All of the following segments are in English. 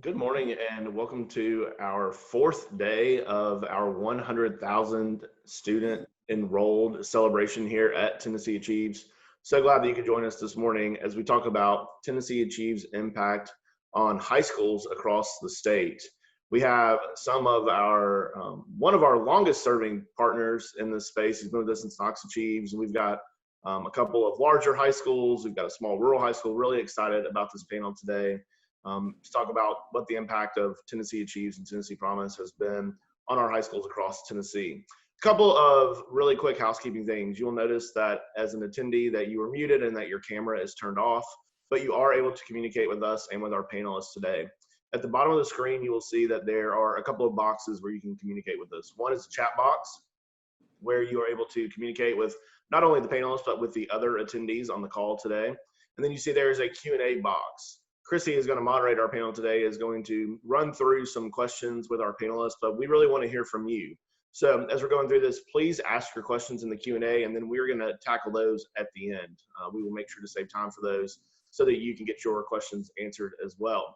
Good morning and welcome to our fourth day of our 100,000 student enrolled celebration here at tnAchieves. So glad that you could join us this morning as we talk about tnAchieves' impact on high schools across the state. We have some of our, one of our longest serving partners in this space. He's been with us since tnAchieves, and we've got a couple of larger high schools. We've got a small rural high school. Really excited about this panel today. To talk about what the impact of tnAchieves and Tennessee Promise has been on our high schools across Tennessee. A couple of really quick housekeeping things. You'll notice that as an attendee that you are muted and that your camera is turned off, but you are able to communicate with us and with our panelists today. At the bottom of the screen, you will see that there are a couple of boxes where you can communicate with us. One is a chat box where you are able to communicate with not only the panelists, but with the other attendees on the call today. And then you see there is a Q&A box. Chrissy is going to moderate our panel today, is going to run through some questions with our panelists, but we really want to hear from you. So as we're going through this, please ask your questions in the Q&A, and then we're going to tackle those at the end. We will make sure to save time for those so that you can get your questions answered as well.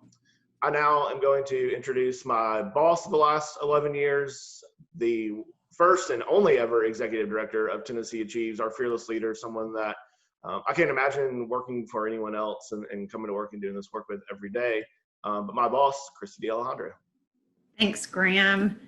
I now am going to introduce my boss of the last 11 years, the first and only ever executive director of tnAchieves, our fearless leader, someone that I can't imagine working for anyone else and coming to work and doing this work with every day. But my boss, Christy D'Alejandro. Thanks, Graham.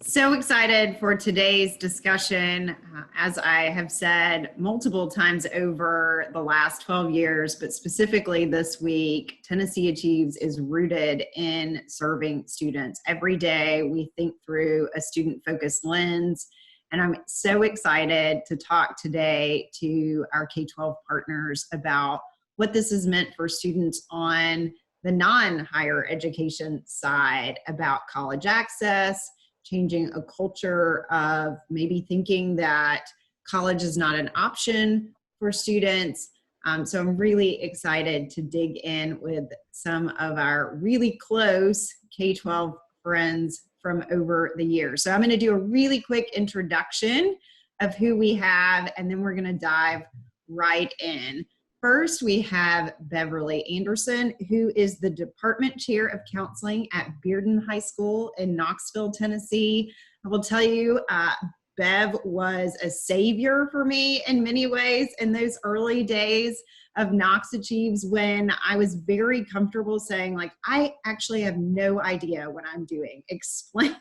So excited for today's discussion. As I have said multiple times over the last 12 years, but specifically this week, tnAchieves is rooted in serving students. Every day we think through a student-focused lens. And I'm so excited to talk today to our K-12 partners about what this has meant for students on the non-higher education side, about college access, changing a culture of maybe thinking that college is not an option for students. So I'm really excited to dig in with some of our really close K-12 friends from over the years. So I'm going to do a really quick introduction of who we have, and then we're going to dive right in. First, we have Beverly Anderson, who is the Department Chair of Counseling at Bearden High School in Knoxville, Tennessee. I will tell you, Bev was a savior for me in many ways in those early days of tnAchieves, when I was very comfortable saying, like, I actually have no idea what I'm doing. Explain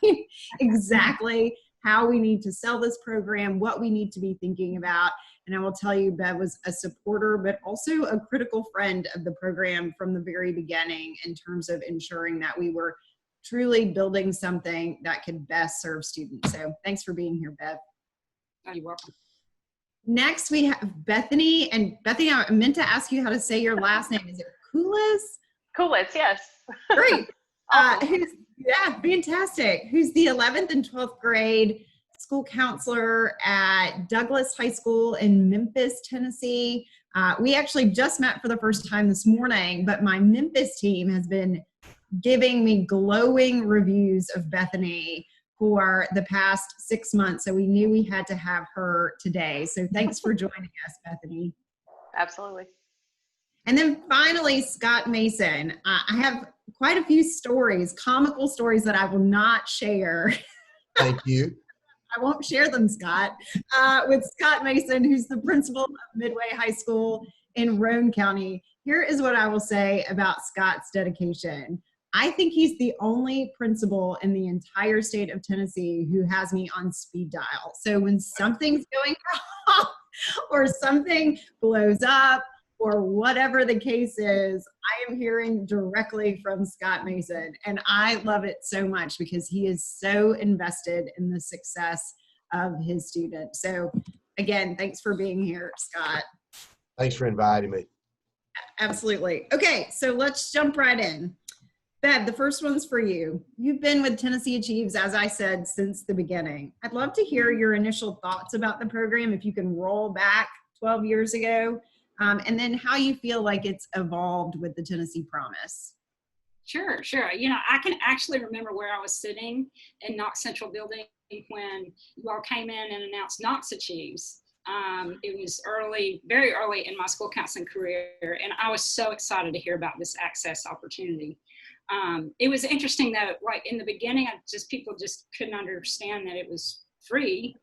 exactly how we need to sell this program, what we need to be thinking about. And I will tell you, Bev was a supporter, but also a critical friend of the program from the very beginning in terms of ensuring that we were truly building something that could best serve students. So thanks for being here, Bev. Oh, you're welcome. Next, we have Bethany. And Bethany, I meant to ask you how to say your last name. Is it Koulis? Koulis, yes. Great. Yeah, fantastic. Who's the 11th and 12th grade school counselor at Douglas High School in Memphis, Tennessee. We actually just met for the first time this morning, but my Memphis team has been giving me glowing reviews of Bethany for the past 6 months. So we knew we had to have her today. So thanks for joining us, Bethany. Absolutely. And then finally, Scott Mason. I have quite a few stories, comical stories that I will not share. Thank you. I won't share them, Scott, with Scott Mason, who's the principal of Midway High School in Roane County. Here is what I will say about Scott's dedication. I think he's the only principal in the entire state of Tennessee who has me on speed dial. So when something's going wrong or something blows up or whatever the case is, I am hearing directly from Scott Mason. And I love it so much because he is so invested in the success of his students. So again, thanks for being here, Scott. Thanks for inviting me. Absolutely. Okay, so let's jump right in. Bev, the first one's for you. You've been with tnAchieves, as I said, since the beginning. I'd love to hear your initial thoughts about the program, if you can roll back 12 years ago, and then how you feel like it's evolved with the Tennessee Promise. Sure. You know, I can actually remember where I was sitting in Knox Central Building when you all came in and announced tnAchieves. It was very early in my school counseling career, and I was so excited to hear about this access opportunity. It was interesting though, like in the beginning, people just couldn't understand that it was free.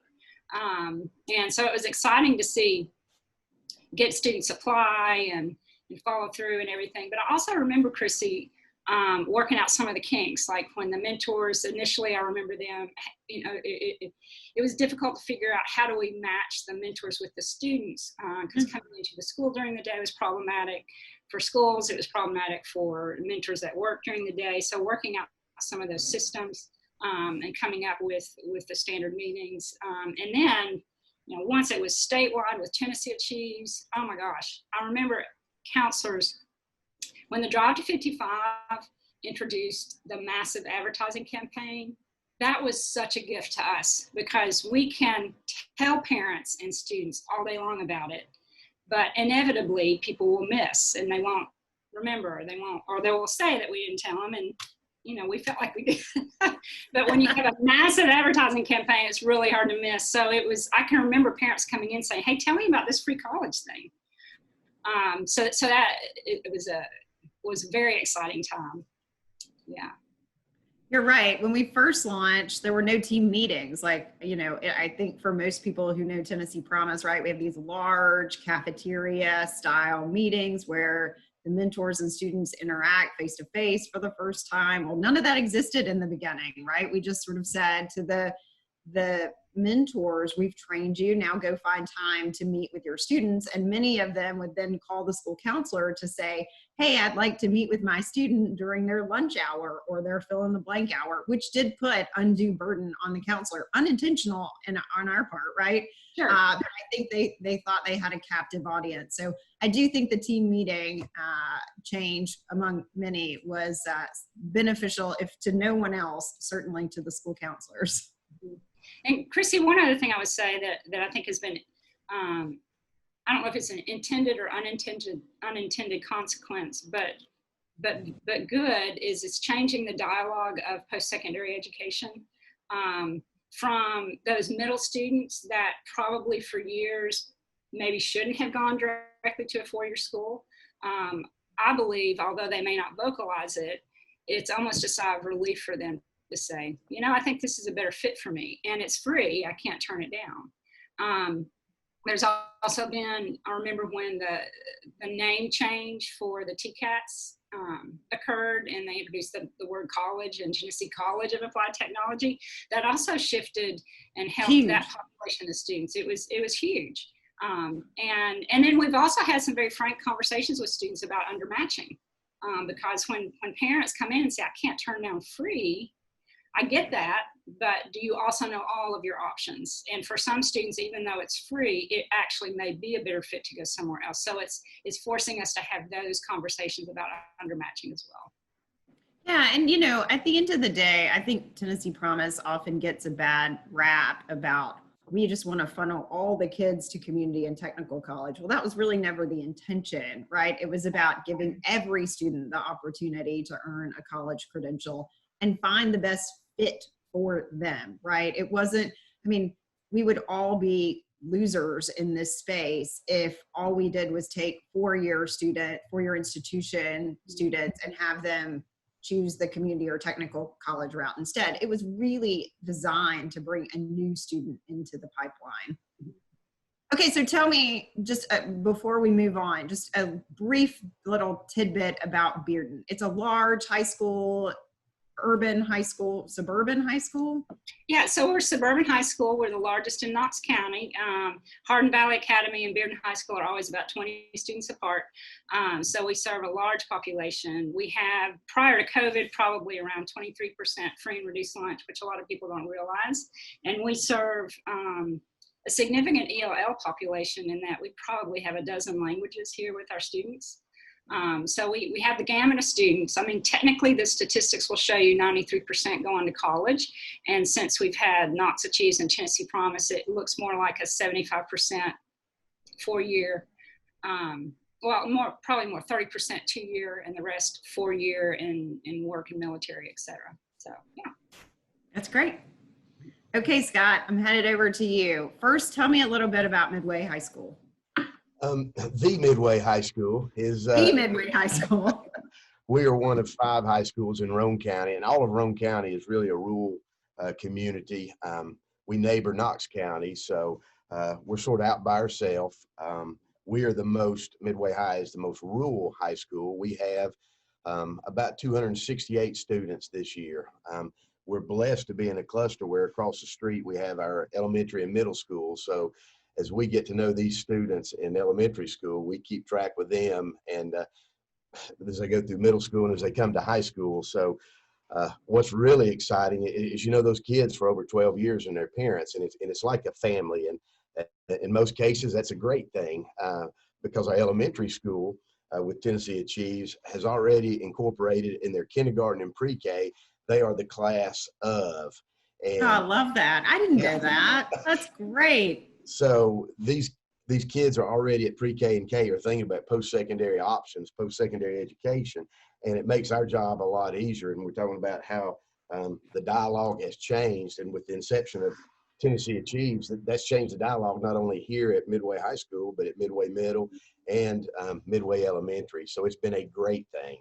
And so it was exciting to see get student supply and follow through and everything. But I also remember, Chrissy, working out some of the kinks, like when the mentors initially, I remember them, it was difficult to figure out how do we match the mentors with the students, because coming into the school during the day was problematic for schools. It was problematic for mentors that work during the day. So working out some of those systems and coming up with the standard meetings. And then, once it was statewide with tnAchieves, oh my gosh, I remember counselors, when the Drive to 55 introduced the massive advertising campaign, that was such a gift to us because we can tell parents and students all day long about it, but inevitably people will miss and they won't remember, or they will say that we didn't tell them, and we felt like we did. But when you have a massive advertising campaign, it's really hard to miss. So I can remember parents coming in saying, hey, tell me about this free college thing. So that it was a very exciting time. Yeah. You're right. When we first launched, there were no team meetings. Like, I think for most people who know Tennessee Promise, right, we have these large cafeteria style meetings where the mentors and students interact face to face for the first time. Well, none of that existed in the beginning, right? We just sort of said to the mentors, we've trained you, now go find time to meet with your students. And many of them would then call the school counselor to say, hey, I'd like to meet with my student during their lunch hour or their fill in the blank hour, which did put undue burden on the counselor, unintentional on our part, right? Sure. But I think they thought they had a captive audience. So I do think the team meeting change among many was beneficial, if to no one else, certainly to the school counselors. And Chrissy, one other thing I would say that I think has been, I don't know if it's an intended or unintended consequence, but good is it's changing the dialogue of post-secondary education from those middle students that probably for years maybe shouldn't have gone directly to a four-year school. I believe, although they may not vocalize it, it's almost a sigh of relief for them to say, I think this is a better fit for me, and it's free. I can't turn it down. There's also been, I remember when the name change for the TCATs occurred, and they introduced the word college and Genesee College of Applied Technology. That also shifted and helped that population of students. It was huge. And then we've also had some very frank conversations with students about undermatching, because when parents come in and say, I can't turn down free, I get that, but do you also know all of your options? And for some students, even though it's free, it actually may be a better fit to go somewhere else. So it's forcing us to have those conversations about undermatching as well. Yeah, and at the end of the day, I think Tennessee Promise often gets a bad rap about we just want to funnel all the kids to community and technical college. Well, that was really never the intention, right? It was about giving every student the opportunity to earn a college credential and find the best fit for them, right? It wasn't, we would all be losers in this space if all we did was take four-year institution students and have them choose the community or technical college route instead. It was really designed to bring a new student into the pipeline. Okay, so tell me, just before we move on, just a brief little tidbit about Bearden. It's a large high school, urban high school, suburban high school? Yeah, so we're suburban high school. We're the largest in Knox County. Hardin Valley Academy and Bearden High School are always about 20 students apart. So we serve a large population. We have, prior to COVID, probably around 23% free and reduced lunch, which a lot of people don't realize. And we serve a significant ELL population in that we probably have a dozen languages here with our students. So we have the gamut of students. Technically the statistics will show you 93% go on to college. And since we've had tnAchieves and Tennessee Promise, it looks more like a 75% four-year, probably more 30% two-year and the rest four-year in work and military, et cetera. So, yeah. That's great. Okay, Scott, I'm headed over to you. First, tell me a little bit about Midway High School. The Midway High School is the Midway High School. we are one of 5 high schools in Roane County, and all of Roane County is really a rural community. We neighbor Knox County, so we're sort of out by ourselves. We are the most, Midway High is the most rural high school. We have about 268 students this year. We're blessed to be in a cluster where across the street we have our elementary and middle school. So as we get to know these students in elementary school, we keep track with them, and as they go through middle school and as they come to high school. So what's really exciting is, you know, those kids for over 12 years and their parents, and it's like a family. And in most cases, that's a great thing because our elementary school with tnAchieves has already incorporated in their kindergarten and pre-K, they are the class of. And Oh, I love that. I didn't know that. That's great. so these kids are already at pre-K and K are thinking about post-secondary options, post-secondary education, and it makes our job a lot easier. And we're talking about how the dialogue has changed, and with the inception of tnAchieves, that's changed the dialogue not only here at Midway High School, but at Midway Middle and Midway Elementary. So it's been a great thing.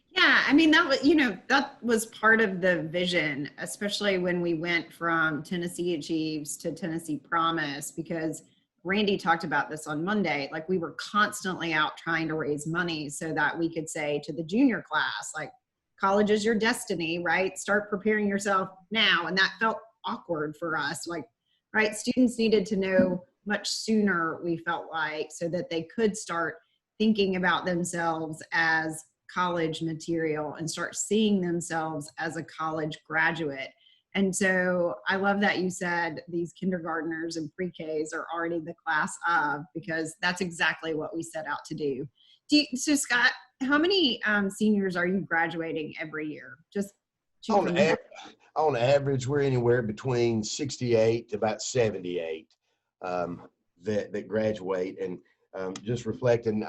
Yeah, I mean, that was, you know, that was part of the vision, especially when we went from tnAchieves to Tennessee Promise, because Randy talked about this on Monday. Like, we were constantly out trying to raise money so that we could say to the junior class, like, college is your destiny, right? Start preparing yourself now. And that felt awkward for us. Like, right, students needed to know much sooner, we felt like, so that they could start thinking about themselves as college material and start seeing themselves as a college graduate. And so I love that you said these kindergartners and pre-Ks are already the class of, because that's exactly what we set out to do. So Scott, how many seniors are you graduating every year? Just on average, we're anywhere between 68 to about 78 that graduate. And just reflecting,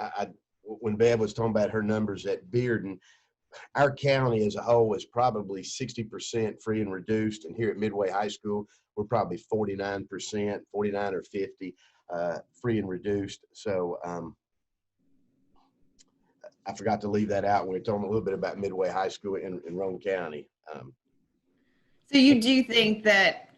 when Bev was talking about her numbers at Bearden, our county as a whole is probably 60% free and reduced. And here at Midway High School, we're probably 49%, 49 or 50 free and reduced. So I forgot to leave that out when we were talking a little bit about Midway High School in Roane County. So you do think that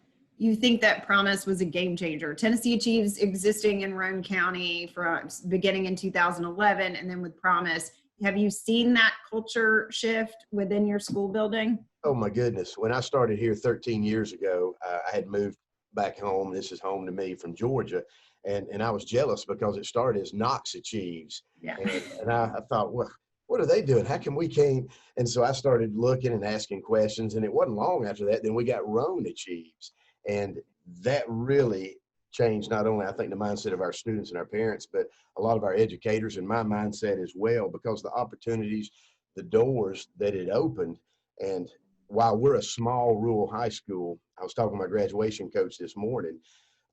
Promise was a game changer? tnAchieves existing in Roane County from beginning in 2011, and then with Promise, have you seen that culture shift within your school building? Oh my goodness. When I started here 13 years ago, I had moved back home. This is home to me from Georgia. And I was jealous because it started as tnAchieves. Yeah. And I thought, well, what are they doing? How come we can't? And so I started looking and asking questions, and it wasn't long after that, then we got tnAchieves. And that really changed not only, I think, the mindset of our students and our parents, but a lot of our educators and my mindset as well, because the opportunities, the doors that it opened. And while we're a small rural high school, I was talking to my graduation coach this morning,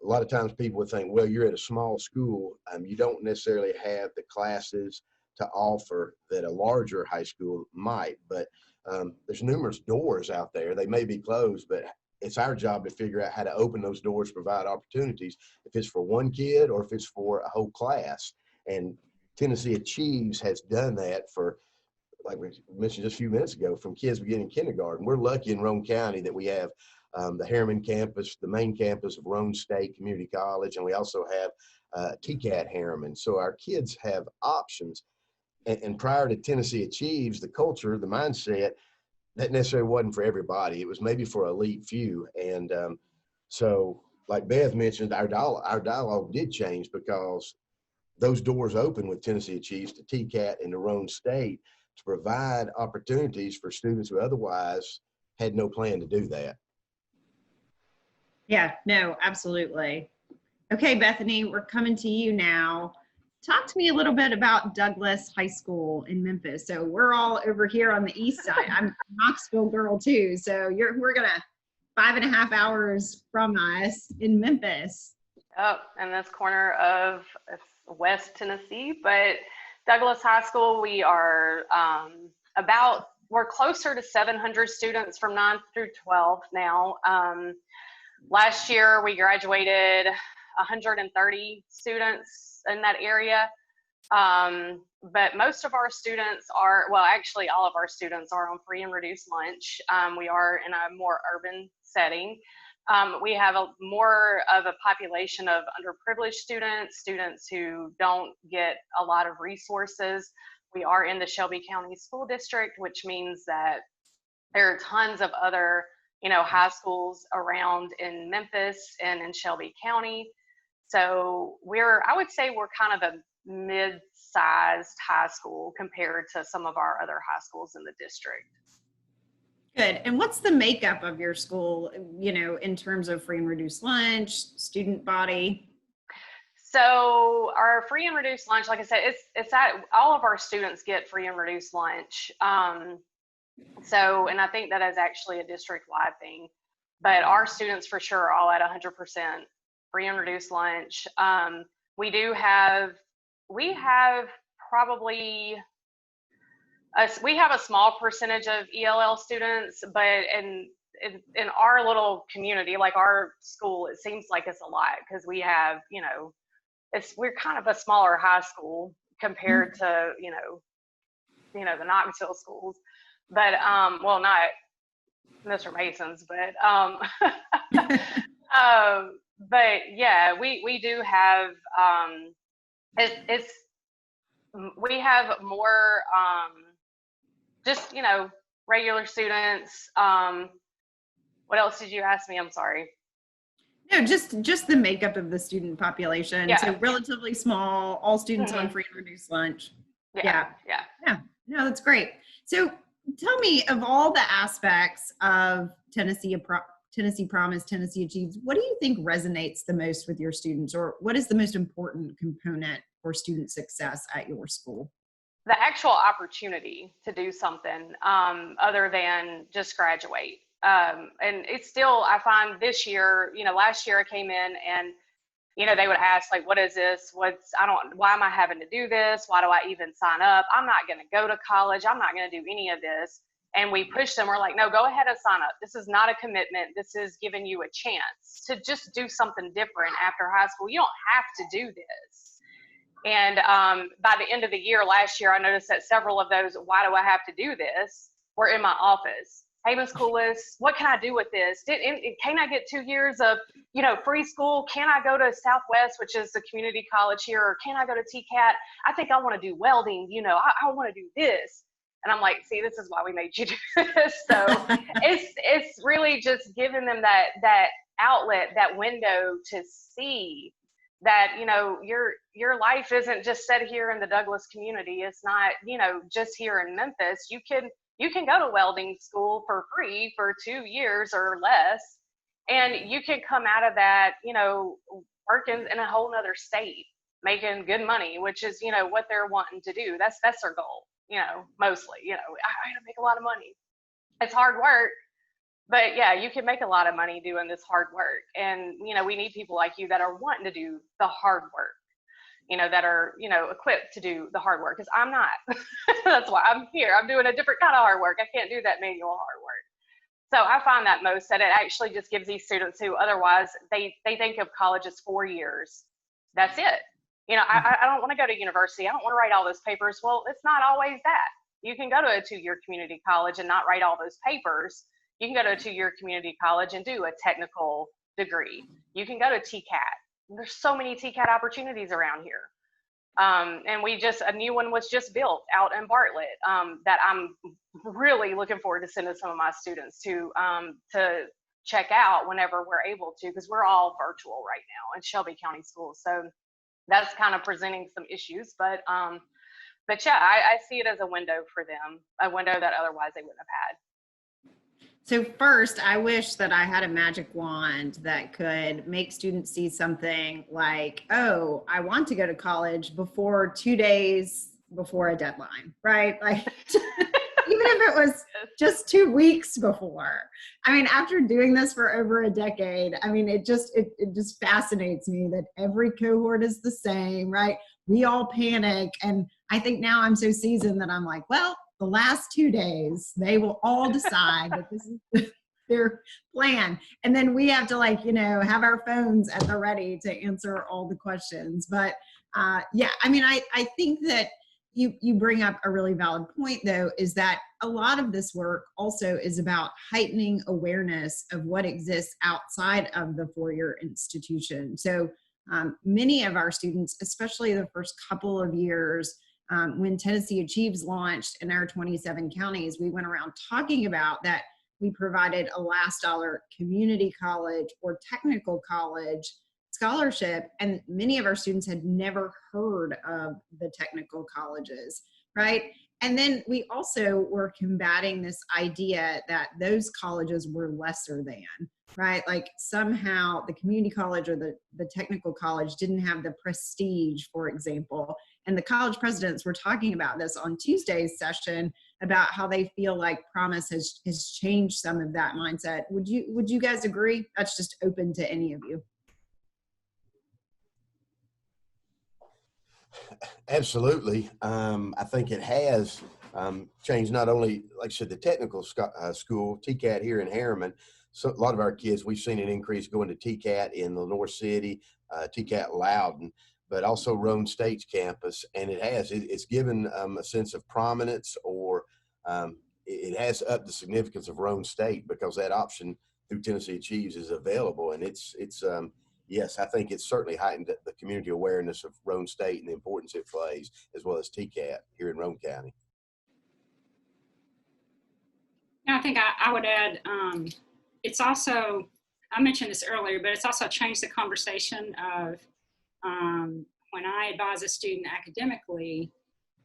a lot of times people would think, well, you're at a small school, you don't necessarily have the classes to offer that a larger high school might, but there's numerous doors out there. They may be closed, but it's our job to figure out how to open those doors, provide opportunities, if it's for one kid or if it's for a whole class. And tnAchieves has done that for, like we mentioned just a few minutes ago, from kids beginning kindergarten. We're lucky in Roane County that we have the Harriman campus, the main campus of Roane State Community College, and we also have TCAT Harriman. So our kids have options. And prior to tnAchieves, the culture, the mindset, that necessarily wasn't for everybody. It was maybe for an elite few. And so, like Beth mentioned, our dialogue did change because those doors open with tnAchieves to TCAT and to Roane State to provide opportunities for students who otherwise had no plan to do that. Yeah, no, absolutely. Okay, Bethany, we're coming to you now. Talk to me a little bit about Douglas High School in Memphis. So we're all over here on the east side. I'm a Knoxville girl too. So we're gonna 5.5 hours from us in Memphis. Oh, in this corner of West Tennessee, but Douglas High School, we are we're closer to 700 students from 9th through 12th now. Last year we graduated 130 students in that area. but most of our students are, well, actually all of our students are on free and reduced lunch. We are in a more urban setting. We have more of a population of underprivileged students, students who don't get a lot of resources. We are in the Shelby County School District, which means that there are tons of other, high schools around in Memphis and in Shelby County. So I would say we're kind of a mid-sized high school compared to some of our other high schools in the district. Good. And what's the makeup of your school, in terms of free and reduced lunch, student body? So our free and reduced lunch, like I said, it's at all of our students get free and reduced lunch. And I think that is actually a district-wide thing, but our students for sure are all at 100% free and reduced lunch. We have a small percentage of ELL students, but in our little community, like our school, it seems like it's a lot because we have, we're kind of a smaller high school compared to, the Knoxville schools, but, well, not Mr. Mason's, but, but yeah, we do have, we have more, just, regular students. What else did you ask me? I'm sorry. No, just the makeup of the student population. Yeah. So relatively small, all students on free and reduced lunch. Yeah. No, that's great. So tell me, of all the aspects of Tennessee Promise, Tennessee Achieves, what do you think resonates the most with your students, or what is the most important component for student success at your school? The actual opportunity to do something other than just graduate. And it's still, I find this year, last year I came in and, they would ask like, what is this? Why am I having to do this? Why do I even sign up? I'm not going to go to college. I'm not going to do any of this. And we push them. We're like, no, go ahead and sign up. This is not a commitment. This is giving you a chance to just do something different after high school. You don't have to do this. And by the end of the year, last year, I noticed that several of those, why do I have to do this, were in my office. Hey, Ms. Coolis, what can I do with this? Can I get 2 years of, free school? Can I go to Southwest, which is the community college here? Or can I go to TCAT? I think I want to do welding. I want to do this. And I'm like, see, this is why we made you do this. So it's really just giving them that outlet, that window to see that, your life isn't just set here in the Douglas community. It's not, just here in Memphis. You can go to welding school for free for 2 years or less, and you can come out of that, working in a whole nother state, making good money, which is, what they're wanting to do. That's their goal, mostly, I gotta make a lot of money. It's hard work, but yeah, you can make a lot of money doing this hard work. And, we need people like you that are wanting to do the hard work, that are, equipped to do the hard work. Because I'm not. That's why I'm here. I'm doing a different kind of hard work. I can't do that manual hard work. So I find that that it actually just gives these students who otherwise they think of college as 4 years. That's it. I don't want to go to university. I don't want to write all those papers. Well, it's not always that. You can go to a 2-year community college and not write all those papers. You can go to a 2-year community college and do a technical degree. You can go to TCAT. There's so many TCAT opportunities around here. And a new one was just built out in Bartlett that I'm really looking forward to sending some of my students to check out whenever we're able to, because we're all virtual right now in Shelby County schools. So that's kind of presenting some issues, but yeah, I see it as a window for them, a window that otherwise they wouldn't have had. So first, I wish that I had a magic wand that could make students see something like, oh, I want to go to college before 2 days before a deadline, right? Like, even if it was just 2 weeks before. I mean, after doing this for over a decade, I mean, it just fascinates me that every cohort is the same, right? We all panic. And I think now I'm so seasoned that I'm like, well, the last 2 days, they will all decide that this is their plan. And then we have to have our phones at the ready to answer all the questions. But yeah, I mean, I think that, you bring up a really valid point, though, is that a lot of this work also is about heightening awareness of what exists outside of the four-year institution. So many of our students, especially the first couple of years, when Tennessee Achieves launched in our 27 counties, we went around talking about that we provided a last dollar community college or technical college scholarship, and many of our students had never heard of the technical colleges, right? And then we also were combating this idea that those colleges were lesser than, right? Like somehow the community college or the technical college didn't have the prestige, for example. And the college presidents were talking about this on Tuesday's session about how they feel like Promise has changed some of that mindset. Would you guys agree? That's just open to any of you. Absolutely. I think it has changed not only, like I said, the technical school, TCAT here in Harriman. So a lot of our kids, we've seen an increase going to TCAT in Lenore City, TCAT Loudon, but also Roane State's campus. And it's given a sense of prominence, or it has upped the significance of Roane State because that option through Tennessee Achieves is available. And yes, I think it's certainly heightened the community awareness of Roane State and the importance it plays, as well as TCAT here in Roane County. Yeah, I think I would add, it's also, I mentioned this earlier, but it's also changed the conversation of when I advise a student academically,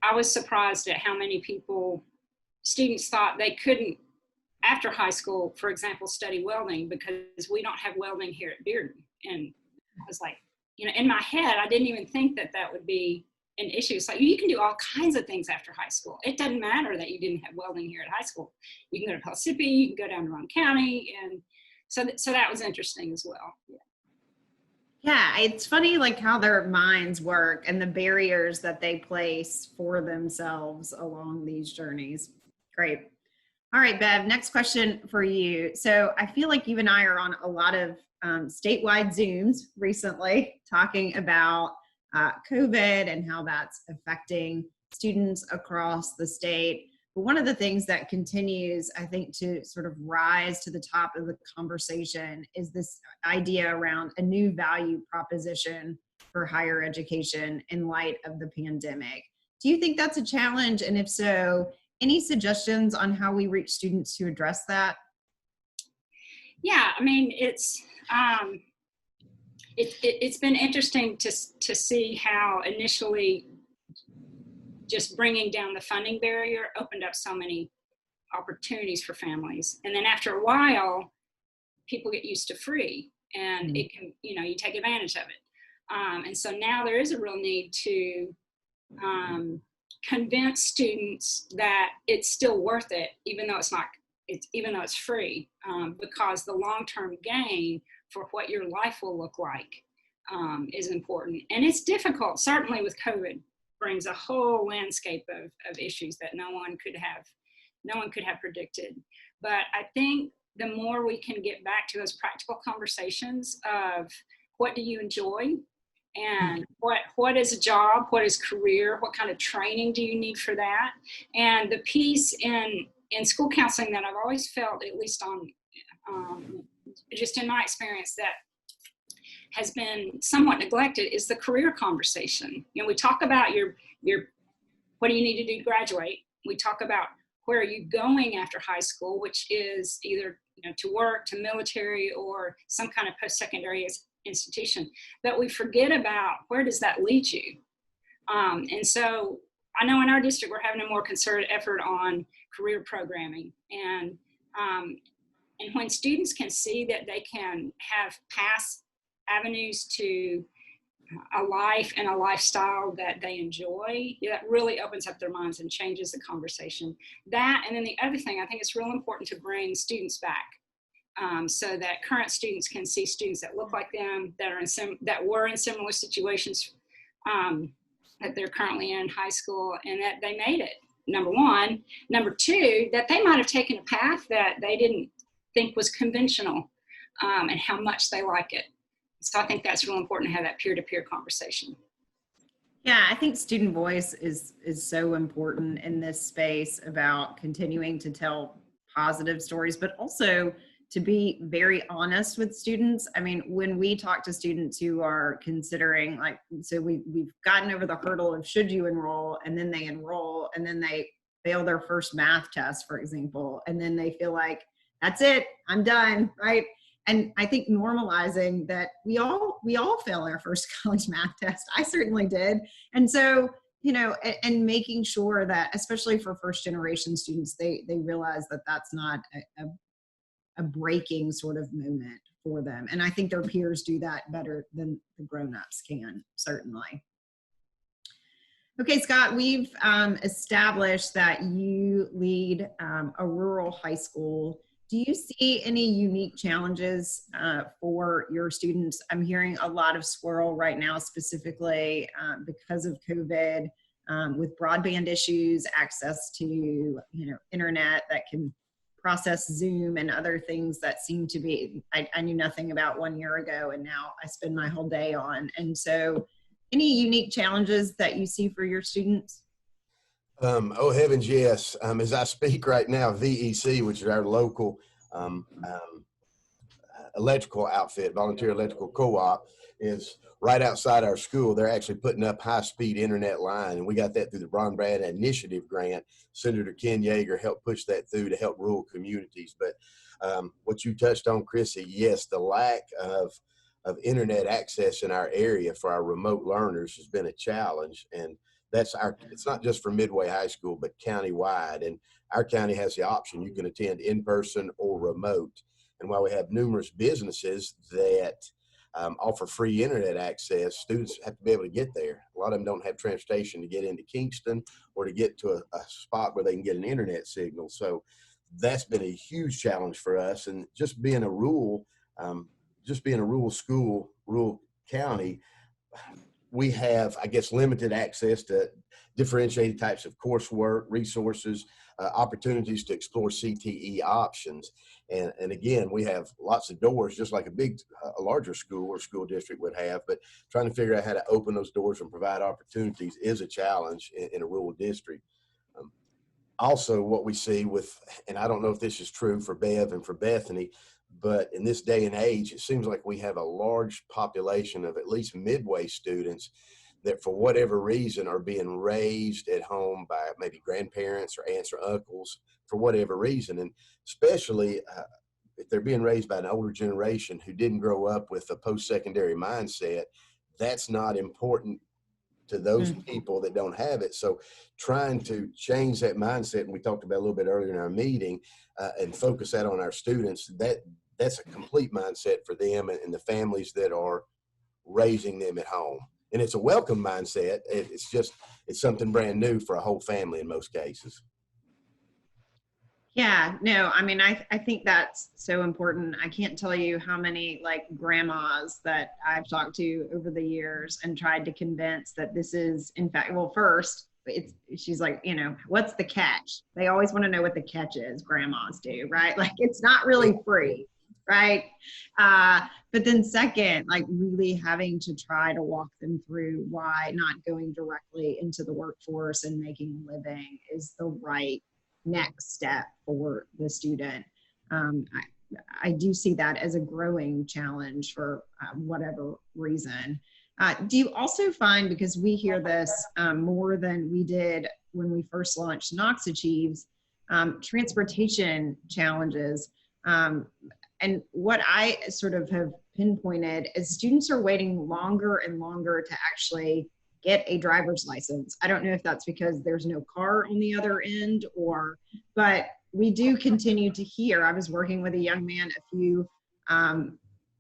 I was surprised at how many students thought they couldn't, after high school, for example, study welding because we don't have welding here at Bearden. And I was like, in my head, I didn't even think that would be an issue. It's like, you can do all kinds of things after high school. It doesn't matter that you didn't have welding here at high school. You can go to Pellissippi, you can go down to Roane County. And so that was interesting as well. Yeah, it's funny like how their minds work and the barriers that they place for themselves along these journeys. Great. All right, Bev, next question for you. So I feel like you and I are on a lot of statewide Zooms recently talking about COVID and how that's affecting students across the state. But one of the things that continues, I think, to sort of rise to the top of the conversation is this idea around a new value proposition for higher education in light of the pandemic. Do you think that's a challenge? And if so, any suggestions on how we reach students to address that? Yeah, I mean, it's been interesting to see how initially just bringing down the funding barrier opened up so many opportunities for families. And then after a while, people get used to free and it can, you take advantage of it. And so now there is a real need to convince students that it's still worth it, even though it's free, because the long-term gain for what your life will look like is important. And it's difficult, certainly with COVID, brings a whole landscape of issues that no one could have predicted. But I think the more we can get back to those practical conversations of what do you enjoy, and what is a job, what is career, what kind of training do you need for that, and the piece in school counseling that I've always felt, at least on just in my experience, that has been somewhat neglected is the career conversation. We talk about your what do you need to do to graduate. We talk about where are you going after high school, which is either to work, to military, or some kind of post-secondary institution. But we forget about where does that lead you. And so I know in our district we're having a more concerted effort on career programming, and when students can see that they can have past avenues to a life and a lifestyle that they enjoy, that really opens up their minds and changes the conversation. That, and then the other thing, I think it's real important to bring students back, so that current students can see students that look like them, that were in similar situations that they're currently in high school, and that they made it, number one. Number two, that they might have taken a path that they didn't think was conventional, and how much they like it. So I think that's real important to have that peer-to-peer conversation. Yeah, I think student voice is so important in this space about continuing to tell positive stories, but also to be very honest with students. I mean, when we talk to students who are considering, like, so we've gotten over the hurdle of should you enroll, and then they enroll, and then they fail their first math test, for example, and then they feel like that's it, I'm done, right? And I think normalizing that we all fail our first college math test. I certainly did. And so, and making sure that, especially for first generation students, they realize that that's not a breaking sort of moment for them. And I think their peers do that better than the grown-ups can, certainly. Okay, Scott, we've established that you lead a rural high school. Do you see any unique challenges for your students? I'm hearing a lot of swirl right now, specifically because of COVID, with broadband issues, access to internet that can process Zoom and other things that seem to be, I knew nothing about 1 year ago, and now I spend my whole day on. And so, any unique challenges that you see for your students? Oh heavens, yes. As I speak right now, VEC, which is our local electrical outfit, volunteer electrical co-op, is right outside our school. They're actually putting up high-speed internet line, and we got that through the Ron Brad Initiative grant. Senator Ken Yeager helped push that through to help rural communities. But what you touched on, Chrissy, yes, the lack of internet access in our area for our remote learners has been a challenge, and it's not just for Midway High School, but countywide. And our county has the option. You can attend in person or remote. And while we have numerous businesses that offer free internet access, students have to be able to get there. A lot of them don't have transportation to get into Kingston or to get to a spot where they can get an internet signal. So that's been a huge challenge for us. And just being a rural school, rural county, we have, I guess, limited access to differentiated types of coursework, resources, opportunities to explore CTE options. And again, we have lots of doors, just like a larger school or school district would have, but trying to figure out how to open those doors and provide opportunities is a challenge in a rural district. Also, what we see and I don't know if this is true for Bev and for Bethany, but in this day and age, it seems like we have a large population of at least Midway students that for whatever reason are being raised at home by maybe grandparents or aunts or uncles for whatever reason. And especially if they're being raised by an older generation who didn't grow up with a post-secondary mindset, that's not important to those people that don't have it. So trying to change that mindset, and we talked about a little bit earlier in our meeting, and focus that on our students, that's a complete mindset for them and the families that are raising them at home. And it's a welcome mindset. It's something brand new for a whole family in most cases. Yeah, no, I mean, I think that's so important. I can't tell you how many like grandmas that I've talked to over the years and tried to convince that this is, in fact, well, first, she's like, what's the catch? They always want to know what the catch is, grandmas do, right? Like, it's not really free, right? But then second, like really having to try to walk them through why not going directly into the workforce and making a living is the right next step for the student. I do see that as a growing challenge for whatever reason. Do you also find, because we hear this more than we did when we first launched tnAchieves, transportation challenges, and what I sort of have pinpointed is students are waiting longer and longer to actually get a driver's license. I don't know if that's because there's no car on the other end but we do continue to hear. I was working with a young man a few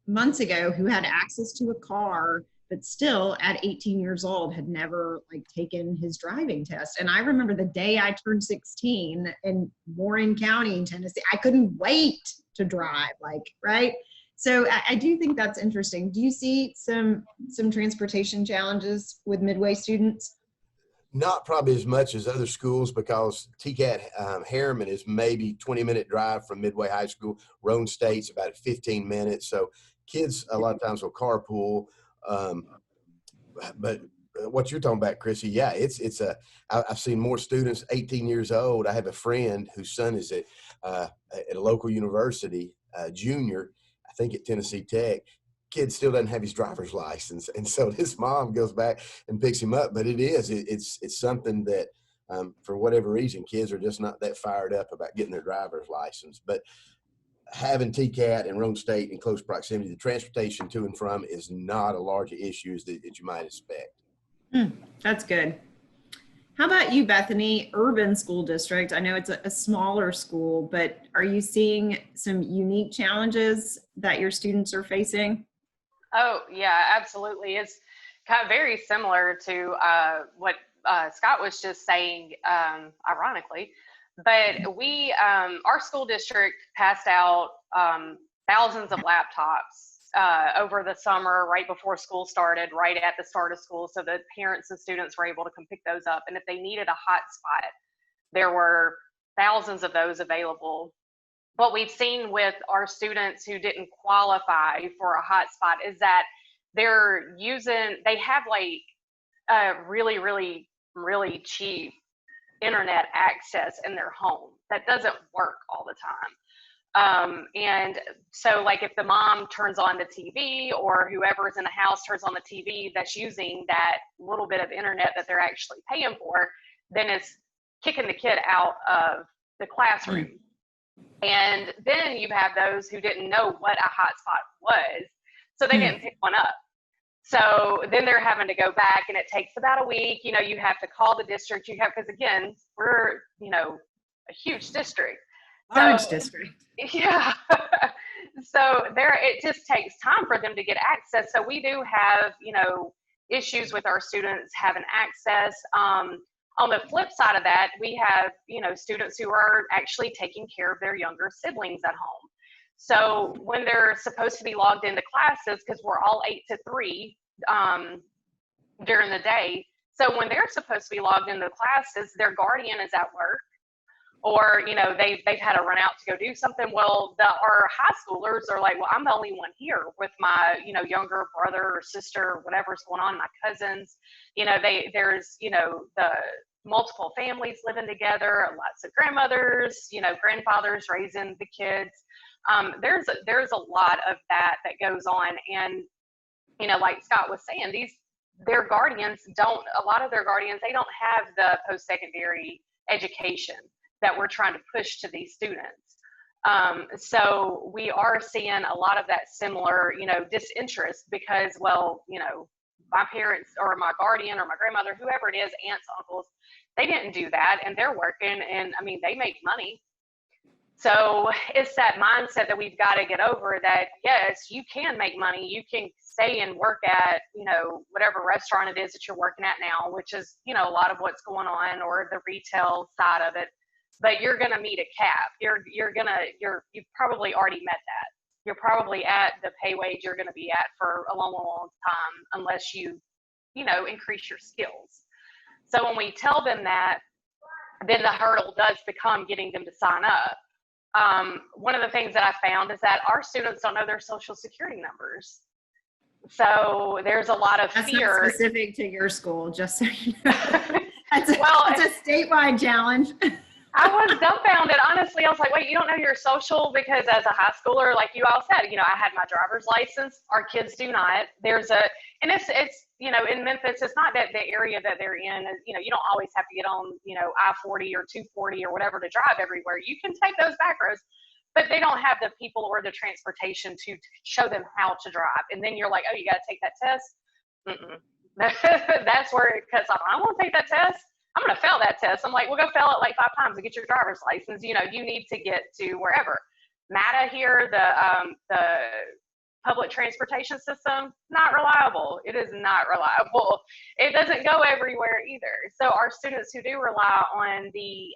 months ago who had access to a car, but still at 18 years old had never taken his driving test. And I remember the day I turned 16 in Warren County in Tennessee, I couldn't wait to drive, right? So I do think that's interesting. Do you see some transportation challenges with Midway students? Not probably as much as other schools, because TCAT Harriman is maybe 20-minute drive from Midway High School. Roan State's about 15 minutes. So kids a lot of times will carpool. But what you're talking about, Chrissy, yeah, I've seen more students 18 years old. I have a friend whose son is at a local university, junior, I think at Tennessee Tech. Kid still doesn't have his driver's license, and so his mom goes back and picks him up. But it's something that for whatever reason, kids are just not that fired up about getting their driver's license. But having TCAT and Rome State in close proximity, the transportation to and from is not a large issue that you might expect. That's good. How about you, Bethany? Urban school district. I know it's a smaller school, but are you seeing some unique challenges that your students are facing? Oh, yeah, absolutely. It's kind of very similar to what Scott was just saying, ironically. But our school district passed out thousands of laptops over the summer, right before school started, right at the start of school, so that parents and students were able to come pick those up. And if they needed a hotspot, there were thousands of those available. What we've seen with our students who didn't qualify for a hotspot is that they have like really, really, really cheap internet access in their home that doesn't work all the time. And so like if the mom turns on the TV or whoever's in the house turns on the TV that's using that little bit of internet that they're actually paying for, then it's kicking the kid out of the classroom. And then you have those who didn't know what a hotspot was, so they didn't pick one up. So then they're having to go back, and it takes about a week. You know, you have to call the district. Because again, we're, a huge district. Large district. Yeah. So it just takes time for them to get access. So we do have, issues with our students having access. On the flip side of that, we have, students who are actually taking care of their younger siblings at home. So when they're supposed to be logged into classes, because we're all 8 to 3 during the day. So when they're supposed to be logged into classes, their guardian is at work, or, they've had to run out to go do something. Well, our high schoolers are like, well, I'm the only one here with my, younger brother or sister, or whatever's going on, my cousins. There's the multiple families living together, lots of grandmothers, grandfathers raising the kids. There's a lot of that goes on. And, like Scott was saying, their guardians a lot of their guardians, they don't have the post-secondary education that we're trying to push to these students. So we are seeing a lot of that similar, disinterest because, well, my parents or my guardian or my grandmother, whoever it is, aunts, uncles, they didn't do that, and they're working, and I mean, they make money. So it's that mindset that we've got to get over, that yes, you can make money. You can stay and work at, whatever restaurant it is that you're working at now, which is, a lot of what's going on, or the retail side of it. But you're going to meet a cap. You've probably already met that. You're probably at the pay wage you're going to be at for a long, long time, unless you increase your skills. So when we tell them that, then the hurdle does become getting them to sign up. One of the things that I found is that our students don't know their social security numbers. So there's a lot of fear. That's not specific to your school, just so you know. It's a statewide challenge. I was dumbfounded. Honestly, I was like, wait, you don't know your social? Because as a high schooler, like you all said, I had my driver's license. Our kids do not. And it's in Memphis, it's not that the area that they're in, you don't always have to get on, I-40 or 240 or whatever to drive everywhere. You can take those back roads, but they don't have the people or the transportation to show them how to drive. And then you're like, oh, you got to take that test? That's where it cuts off. I won't take that test. I'm going to fail that test. I'm like, we'll go fail it like 5 times to get your driver's license. You need to get to wherever. MATA here, the public transportation system, not reliable. It is not reliable. It doesn't go everywhere either. So our students who do rely on the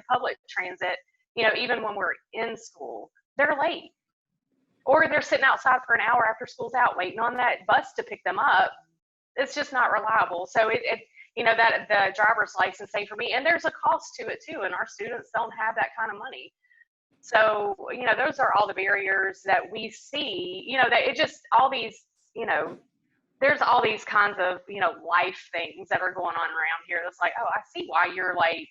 public transit, even when we're in school, they're late. Or they're sitting outside for an hour after school's out waiting on that bus to pick them up. It's just not reliable. So that the driver's license, say for me, and there's a cost to it too, and our students don't have that kind of money. So, those are all the barriers that we see, that it just, all these, there's all these kinds of, life things that are going on around here. That's like, oh, I see why you're like,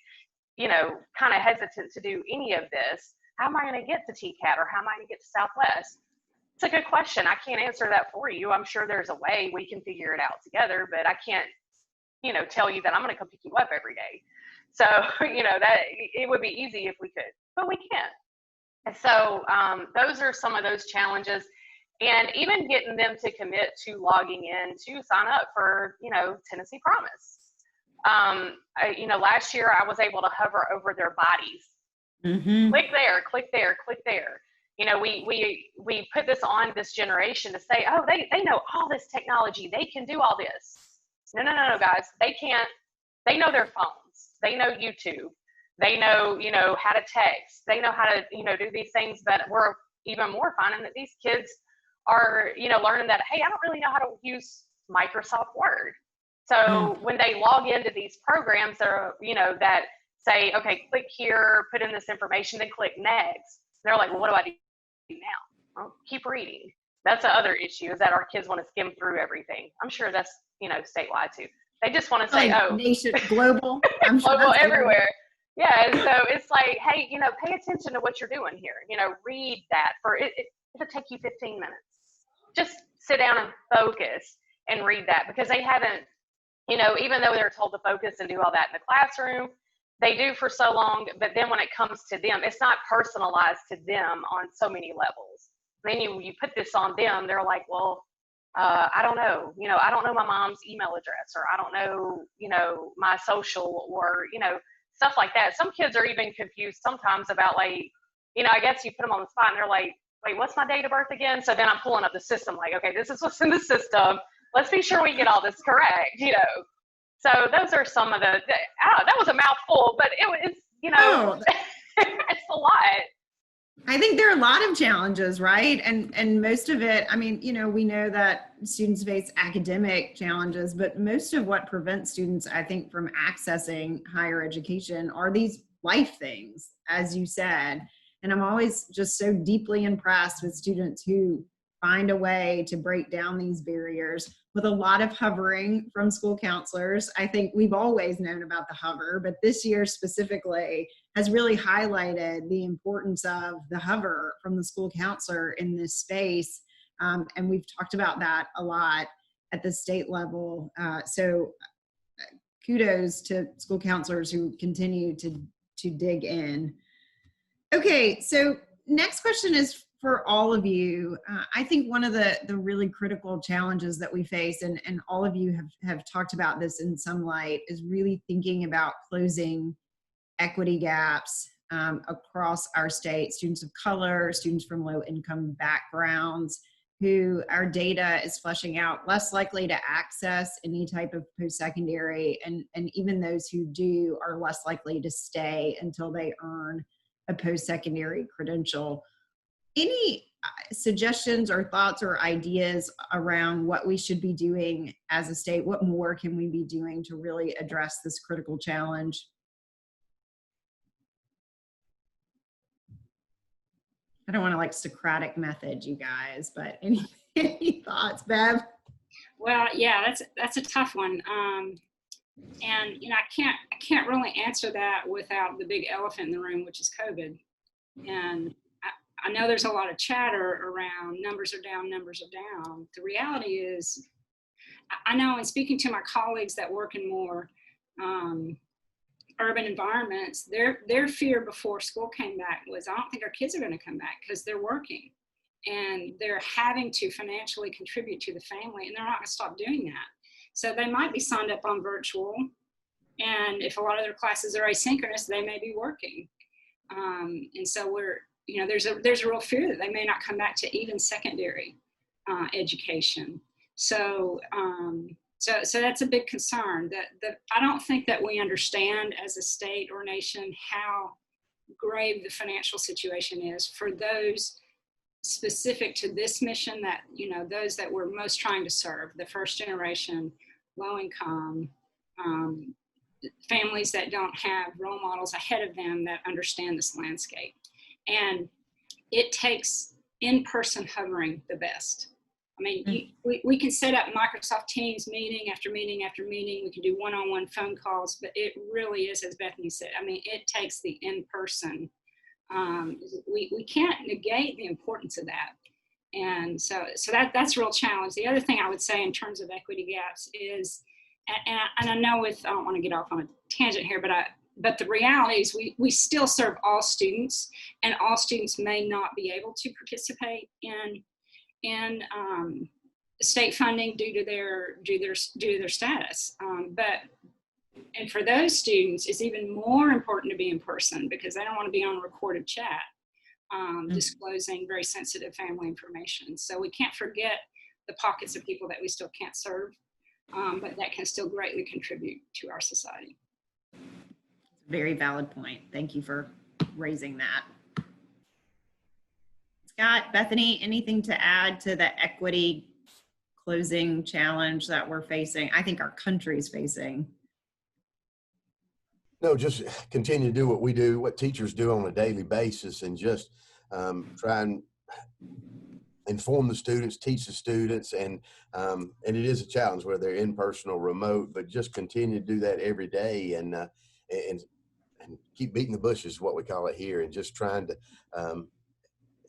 kind of hesitant to do any of this. How am I going to get to TCAT, or how am I going to get to Southwest? It's a good question. I can't answer that for you. I'm sure there's a way we can figure it out together, but I can't, tell you that I'm going to come pick you up every day. So, that it would be easy if we could, but we can't. And so those are some of those challenges. And even getting them to commit to logging in to sign up for, Tennessee Promise. Last year I was able to hover over their bodies. Mm-hmm. Click there, click there, click there. We put this on this generation to say, oh, they know all this technology. They can do all this. No, guys. They can't. They know their phones. They know YouTube. They know, how to text. They know how to, do these things that we're even more finding that these kids are, learning that, hey, I don't really know how to use Microsoft Word. So when they log into these programs that are, that say, okay, click here, put in this information, then click next. They're like, well, what do I do now? Well, keep reading. That's the other issue, is that our kids want to skim through everything. I'm sure that's, statewide too. They just want to say, nation, global, I'm sure global, everywhere. Yeah, and so it's like, hey, pay attention to what you're doing here. Read that it'll take you 15 minutes. Just sit down and focus and read that, because they haven't, even though they're told to focus and do all that in the classroom, they do for so long, but then when it comes to them, it's not personalized to them on so many levels. Then you put this on them, they're like, well, I don't know, I don't know my mom's email address, or I don't know, my social, or, stuff like that. Some kids are even confused sometimes about, like, I guess you put them on the spot and they're like, wait, what's my date of birth again? So then I'm pulling up the system, like, okay, this is what's in the system. Let's be sure we get all this correct, So those are some of that was a mouthful, but it was, it's a lot. I think there are a lot of challenges, right? And most of it, I mean, we know that students face academic challenges, but most of what prevents students, I think, from accessing higher education are these life things, as you said. And I'm always just so deeply impressed with students who find a way to break down these barriers with a lot of hovering from school counselors. I think we've always known about the hover, but this year specifically has really highlighted the importance of the hover from the school counselor in this space. And we've talked about that a lot at the state level. So kudos to school counselors who continue to dig in. Okay, so next question is for all of you. I think one of the really critical challenges that we face, and all of you have talked about this in some light, is really thinking about closing equity gaps across our state, students of color, students from low income backgrounds, who our data is fleshing out less likely to access any type of post-secondary, and even those who do are less likely to stay until they earn a post-secondary credential. Any suggestions or thoughts or ideas around what we should be doing as a state? What more can we be doing to really address this critical challenge? I don't want to like Socratic method, you guys, but any thoughts, Bev? Well, yeah, that's a tough one. And I can't really answer that without the big elephant in the room, which is COVID. And I know there's a lot of chatter around numbers are down, numbers are down. The reality is, I know in speaking to my colleagues that work in more urban environments, their fear before school came back was, I don't think our kids are going to come back because they're working and they're having to financially contribute to the family, and they're not going to stop doing that. So they might be signed up on virtual, and if a lot of their classes are asynchronous, they may be working. And so there's a real fear that they may not come back to even secondary education. So that's a big concern. That I don't think that we understand as a state or nation how grave the financial situation is for those specific to this mission, that those that we're most trying to serve, the first generation, low income, families that don't have role models ahead of them that understand this landscape. And it takes in-person hovering the best. I mean, we can set up Microsoft Teams meeting after meeting after meeting. We can do one-on-one phone calls, but it really is, as Bethany said, I mean, it takes the in-person. We can't negate the importance of that. And so that's a real challenge. The other thing I would say in terms of equity gaps is, and I know I don't want to get off on a tangent here, but the reality is we still serve all students, and all students may not be able to participate in state funding due to their status. And for those students, it's even more important to be in person because they don't want to be on a recorded chat, disclosing very sensitive family information. So we can't forget the pockets of people that we still can't serve, but that can still greatly contribute to our society. Very valid point. Thank you for raising that. Scott, Bethany, anything to add to the equity closing challenge that we're facing? I think our country is facing. No, just continue to do what we do, what teachers do on a daily basis, and just try and inform the students, teach the students, and it is a challenge whether they're in person or remote, but just continue to do that every day and keep beating the bushes, is what we call it here, and just trying to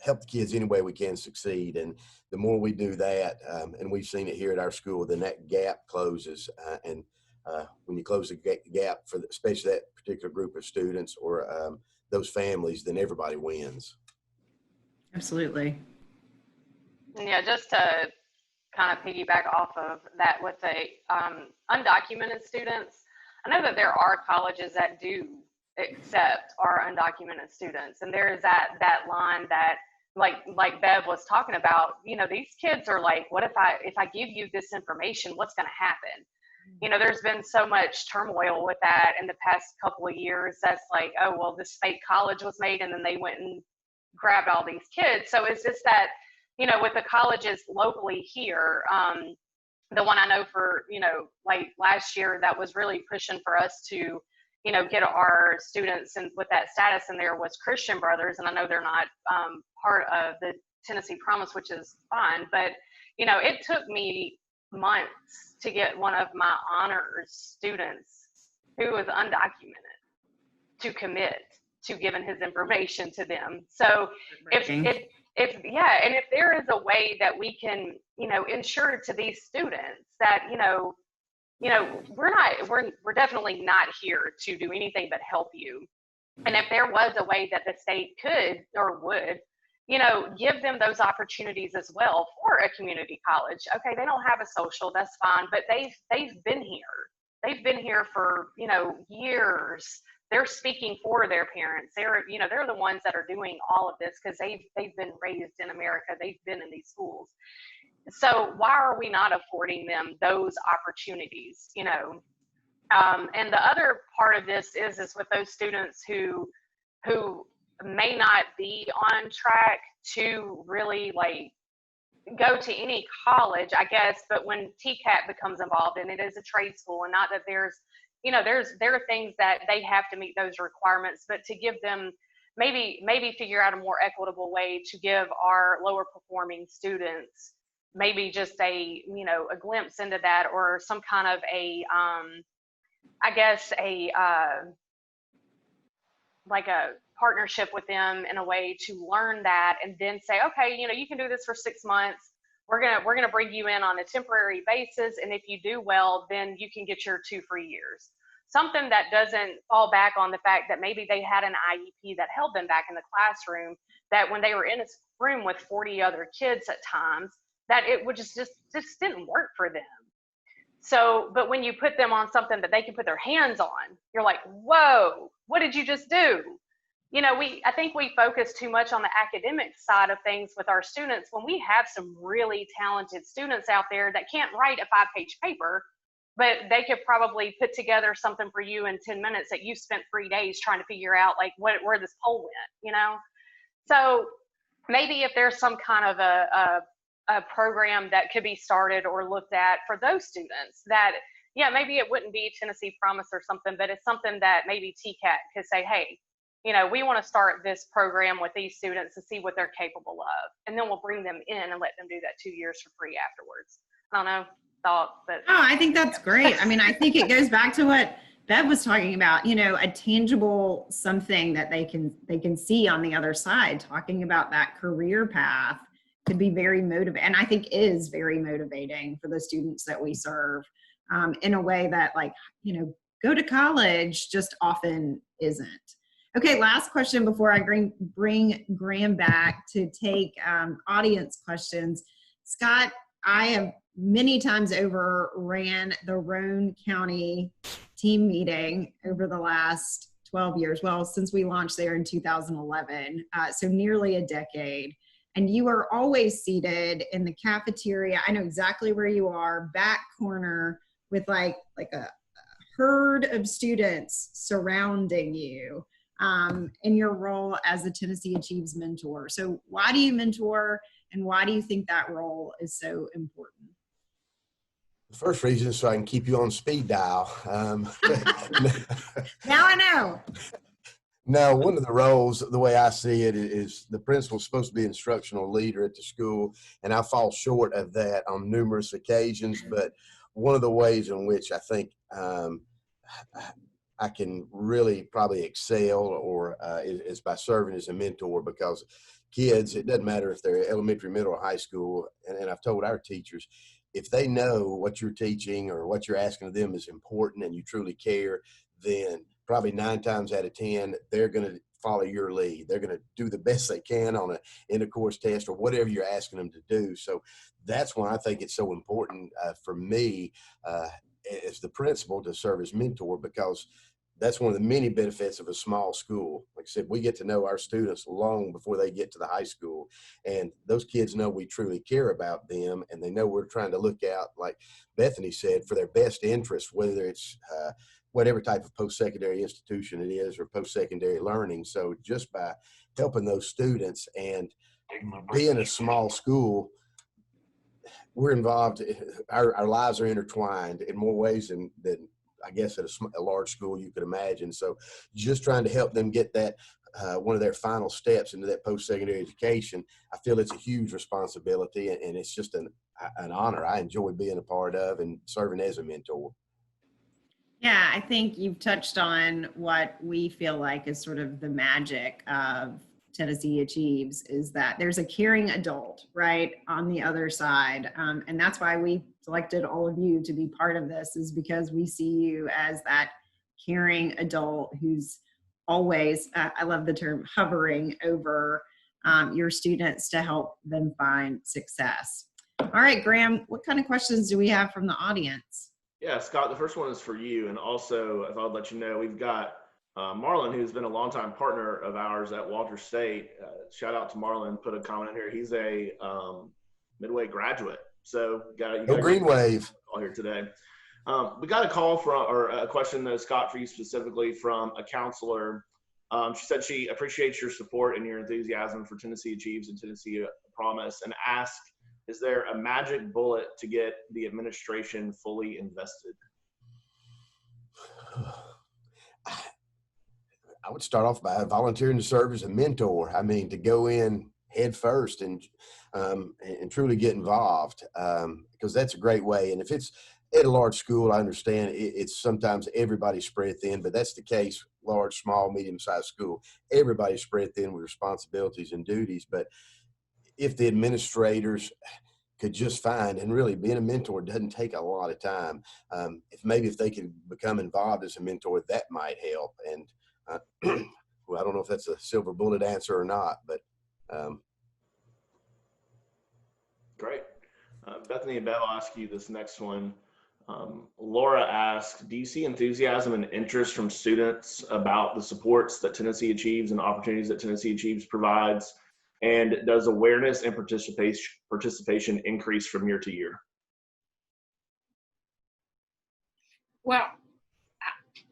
help the kids any way we can succeed. And the more we do that, and we've seen it here at our school, then that gap closes. And when you close the gap for especially that particular group of students or those families, then everybody wins. Absolutely. Yeah, just to kind of piggyback off of that with the undocumented students, I know that there are colleges that do accept our undocumented students, and there is that line that like Bev was talking about. You know, these kids are like, what if I give you this information, what's going to happen? You know, there's been so much turmoil with that in the past couple of years. That's like, oh well, this fake college was made, and then they went and grabbed all these kids. So it's just that, you know, with the colleges locally here, the one I know for, you know, like last year that was really pushing for us to, you know, get our students and with that status in there was Christian Brothers. And I know they're not part of the Tennessee Promise, which is fine. But, you know, it took me months to get one of my honors students who was undocumented to commit to giving his information to them. So if there is a way that we can, you know, ensure to these students that, you know, we're definitely not here to do anything but help you. And if there was a way that the state could or would, you know, give them those opportunities as well for a community college. Okay, they don't have a social, that's fine, but they've been here. They've been here for, you know, years. They're speaking for their parents. They're the ones that are doing all of this because they've been raised in America. They've been in these schools. So why are we not affording them those opportunities, you know? And the other part of this is with those students who may not be on track to really like go to any college, I guess, but when TCAT becomes involved and it is a trade school, and not that there are things that they have to meet those requirements, but to give them maybe figure out a more equitable way to give our lower performing students maybe just a glimpse into that, or some kind of like a partnership with them in a way to learn that, and then say, okay, you know, you can do this for 6 months. We're gonna bring you in on a temporary basis, and if you do well, then you can get your 2 free years. Something that doesn't fall back on the fact that maybe they had an IEP that held them back in the classroom, that when they were in a room with 40 other kids at times, that it would just didn't work for them. So, but when you put them on something that they can put their hands on, you're like, whoa, what did you just do? You know, I think we focus too much on the academic side of things with our students when we have some really talented students out there that can't write a 5-page paper, but they could probably put together something for you in 10 minutes that you spent 3 days trying to figure out like where this poll went, you know? So maybe if there's some kind of a program that could be started or looked at for those students, that, yeah, maybe it wouldn't be Tennessee Promise or something, but it's something that maybe TCAT could say, hey, we want to start this program with these students to see what they're capable of. And then we'll bring them in and let them do that 2 years for free afterwards. I don't know, but. Oh, I think that's great. I mean, I think it goes back to what Bev was talking about, a tangible something that they can see on the other side. Talking about that career path could be very motivating, and I think is very motivating for the students that we serve, in a way that, like, go to college just often isn't. Okay, last question before I bring Graham back to take audience questions. Scott, I have many times over ran the Roane County team meeting over the last 12 years. Well, since we launched there in 2011, so nearly a decade. And you are always seated in the cafeteria. I know exactly where you are, back corner, with like a herd of students surrounding you, in your role as the Tennessee Achieves mentor. So why do you mentor, and why do you think that role is so important? The first reason is so I can keep you on speed dial. Now I know. No, one of the roles, the way I see it, is the principal's supposed to be instructional leader at the school, and I fall short of that on numerous occasions. But one of the ways in which I think I can really probably excel or is by serving as a mentor, because kids, it doesn't matter if they're elementary, middle, or high school, and I've told our teachers, if they know what you're teaching or what you're asking of them is important and you truly care, then probably 9 times out of 10, they're going to follow your lead. They're going to do the best they can on an end-of-course test or whatever you're asking them to do. So that's why I think it's so important for me as the principal to serve as mentor, because that's one of the many benefits of a small school. Like I said, we get to know our students long before they get to the high school, and those kids know we truly care about them, and they know we're trying to look out, like Bethany said, for their best interest, whether it's whatever type of post-secondary institution it is or post-secondary learning. So just by helping those students and being a small school, we're involved, our lives are intertwined in more ways than I guess at a large school you could imagine. So just trying to help them get that one of their final steps into that post-secondary education, I feel it's a huge responsibility, and it's just an honor I enjoy being a part of and serving as a mentor. Yeah, I think you've touched on what we feel like is sort of the magic of Tennessee Achieves, is that there's a caring adult right on the other side. And that's why we selected all of you to be part of this, is because we see you as that caring adult who's always, I love the term, hovering over your students to help them find success. All right, Graham, what kind of questions do we have from the audience? Yeah, Scott, the first one is for you. And also, if I'll let you know, we've got Marlon, who's been a longtime partner of ours at Walter State. Shout out to Marlon, put a comment in here. He's a Midway graduate. So you got Green Wave all here today. We got a call or a question though, Scott, for you specifically from a counselor. She said she appreciates your support and your enthusiasm for Tennessee Achieves and Tennessee Promise, and asked, is there a magic bullet to get the administration fully invested? I would start off by volunteering to serve as a mentor. I mean, to go in head first and truly get involved, because that's a great way. And if it's at a large school, I understand it's sometimes everybody's spread thin, but that's the case, large, small, medium-sized school. Everybody's spread thin with responsibilities and duties. But if the administrators could just find, and really being a mentor doesn't take a lot of time. If they could become involved as a mentor, that might help. And well, I don't know if that's a silver bullet answer or not, but great. Bethany and Bev, I'll ask you this next one. Laura asked, do you see enthusiasm and interest from students about the supports that Tennessee Achieves and opportunities that Tennessee Achieves provides? And does awareness and participation increase from year to year? Well,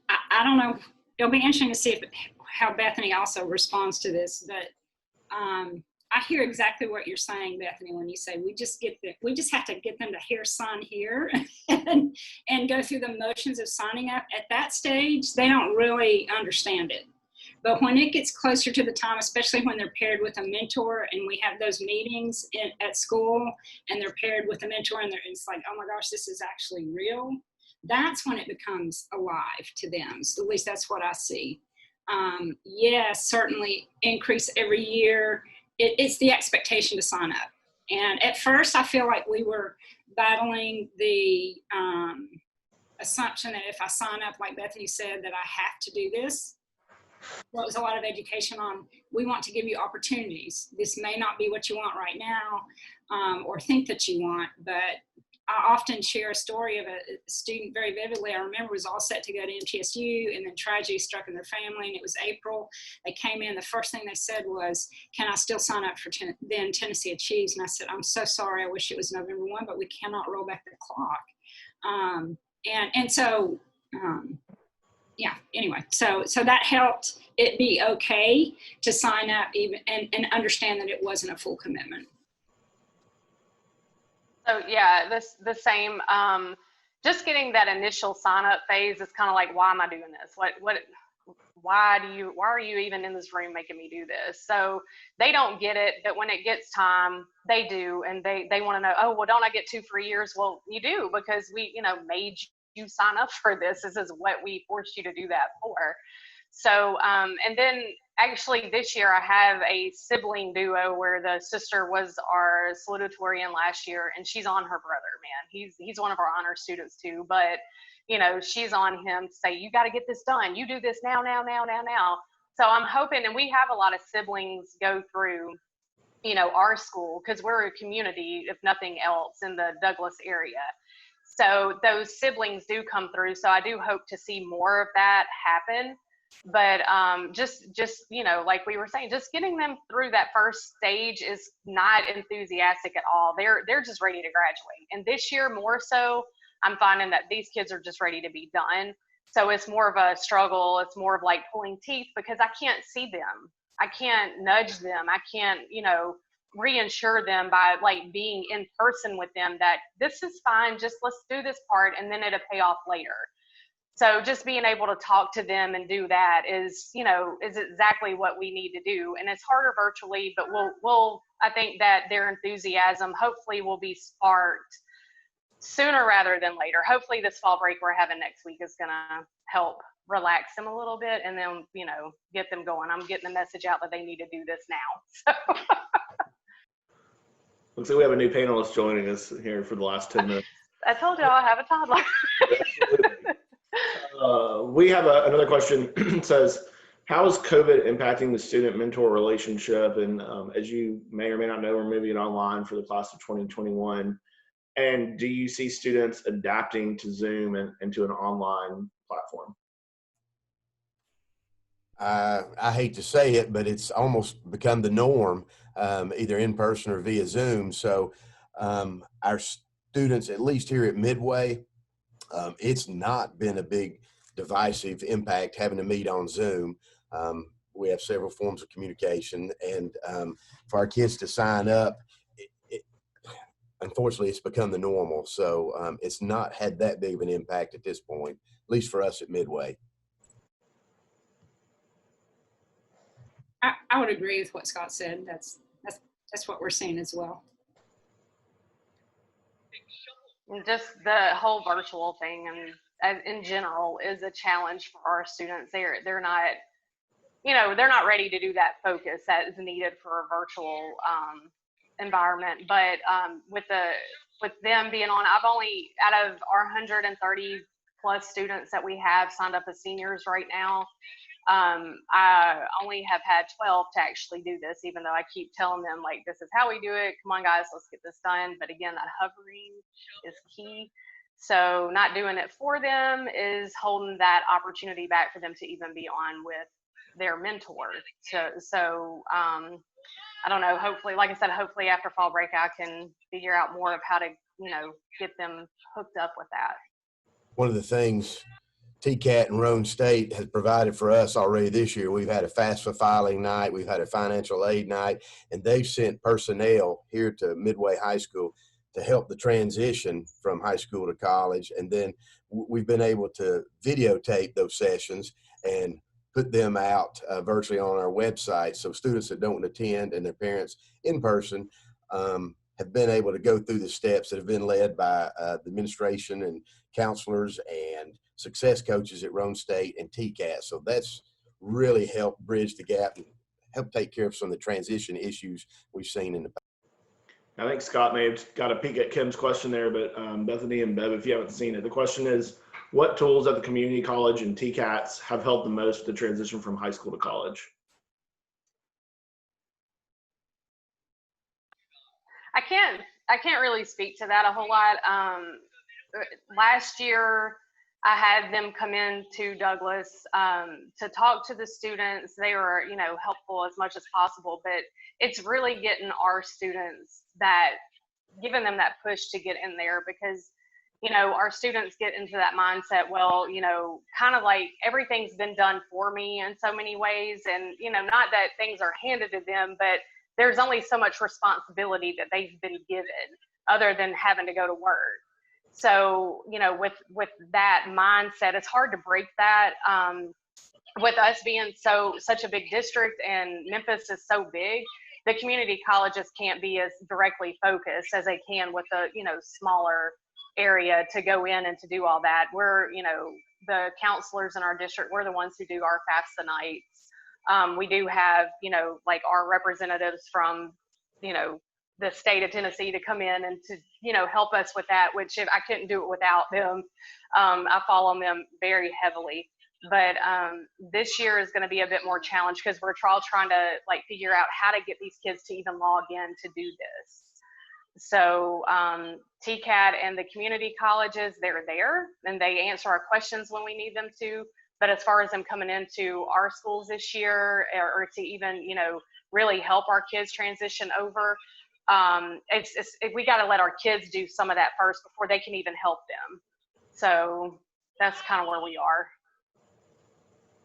I don't know. It'll be interesting to see how Bethany also responds to this. But I hear exactly what you're saying, Bethany, when you say we just have to get them to hear sign here and go through the motions of signing up. At that stage, they don't really understand it. But when it gets closer to the time, especially when they're paired with a mentor and we have those meetings at school and they're paired with a mentor and it's like, oh my gosh, this is actually real. That's when it becomes alive to them. So at least that's what I see. Yes, certainly increase every year. It's the expectation to sign up. And at first I feel like we were battling the assumption that if I sign up, like Bethany said, that I have to do this. Well, it was a lot of education on, we want to give you opportunities. This may not be what you want right now, or think that you want, but I often share a story of a student very vividly. I remember was all set to go to MTSU, and then tragedy struck in their family, and it was April. They came in, the first thing they said was, can I still sign up for then Tennessee Achieves? And I said, I'm so sorry, I wish it was November 1, but we cannot roll back the clock. Yeah, anyway, so that helped it be okay to sign up even and understand that it wasn't a full commitment. So yeah, the same. Just getting that initial sign up phase is kind of like, why am I doing this? Why are you even in this room making me do this? So they don't get it, but when it gets time, they do, and they want to know, oh, well, don't I get 2 free years? Well, you do, because we, made you sign up for this. This is what we forced you to do that for. So, and then actually this year I have a sibling duo where the sister was our salutatorian last year, and she's on her brother, man. He's one of our honor students too, but she's on him to say, you got to get this done. You do this now. So I'm hoping, and we have a lot of siblings go through, our school, because we're a community, if nothing else, in the Douglas area. So those siblings do come through. So I do hope to see more of that happen. But just like we were saying, just getting them through that first stage is not enthusiastic at all. They're just ready to graduate. And this year more so, I'm finding that these kids are just ready to be done. So it's more of a struggle. It's more of like pulling teeth, because I can't see them. I can't nudge them. I can't, reassure them by like being in person with them that this is fine. Just let's do this part, and then it'll pay off later. So just being able to talk to them and do that is exactly what we need to do. And it's harder virtually, but I think that their enthusiasm hopefully will be sparked sooner rather than later. Hopefully this fall break we're having next week is going to help relax them a little bit, and then, get them going. I'm getting the message out that they need to do this now. So. Looks like we have a new panelist joining us here for the last 10 minutes. I told you I have a toddler. We have another question. It says, how is COVID impacting the student-mentor relationship? And as you may or may not know, we're moving online for the class of 2021. And do you see students adapting to Zoom and to an online platform? I hate to say it, but it's almost become the norm, either in person or via Zoom. So our students, at least here at Midway, it's not been a big divisive impact having to meet on Zoom. We have several forms of communication, and for our kids to sign up, unfortunately, it's become the normal. So it's not had that big of an impact at this point, at least for us at Midway. I would agree with what Scott said. That's what we're seeing as well. Just the whole virtual thing, and in general, is a challenge for our students. They're not, they're not ready to do that focus that is needed for a virtual environment. But with them being on, I've only, out of our 130 plus students that we have signed up as seniors right now, I only have had 12 to actually do this, even though I keep telling them, like, this is how we do it. Come on, guys, let's get this done. But again, that hovering is key. So not doing it for them is holding that opportunity back for them to even be on with their mentor. So I don't know, hopefully, like I said, hopefully after fall break, I can figure out more of how to, get them hooked up with that. One of the things TCAT and Roane State has provided for us already this year, we've had a FAFSA filing night, we've had a financial aid night, and they've sent personnel here to Midway High School to help the transition from high school to college. And then we've been able to videotape those sessions and put them out virtually on our website. So students that don't attend and their parents in person have been able to go through the steps that have been led by the administration and counselors and success coaches at Roane State and TCAT. So that's really helped bridge the gap and help take care of some of the transition issues we've seen in the past. I think Scott may have got a peek at Kim's question there, but Bethany and Bev, if you haven't seen it, the question is, what tools at the community college and TCATs have helped the most to transition from high school to college? I can't really speak to that a whole lot. Last year, I had them come in to Douglas to talk to the students. They were, helpful as much as possible, but it's really getting our students giving them that push to get in there, because, our students get into that mindset, well, kind of like everything's been done for me in so many ways. And, not that things are handed to them, but there's only so much responsibility that they've been given other than having to go to work. So, with that mindset, it's hard to break that. With us being such a big district and Memphis is so big, the community colleges can't be as directly focused as they can with a, smaller area to go in and to do all that. We're, the counselors in our district, we're the ones who do our FAFSA nights. We do have, like our representatives from, the state of Tennessee to come in and to, help us with that, which if I couldn't do it without them, I follow them very heavily. But this year is going to be a bit more challenged because we're all trying to figure out how to get these kids to even log in to do this. So TCAT and the community colleges, they're there and they answer our questions when we need them to. But as far as them coming into our schools this year or to even, really help our kids transition over, we got to let our kids do some of that first before they can even help them. So that's kind of where we are.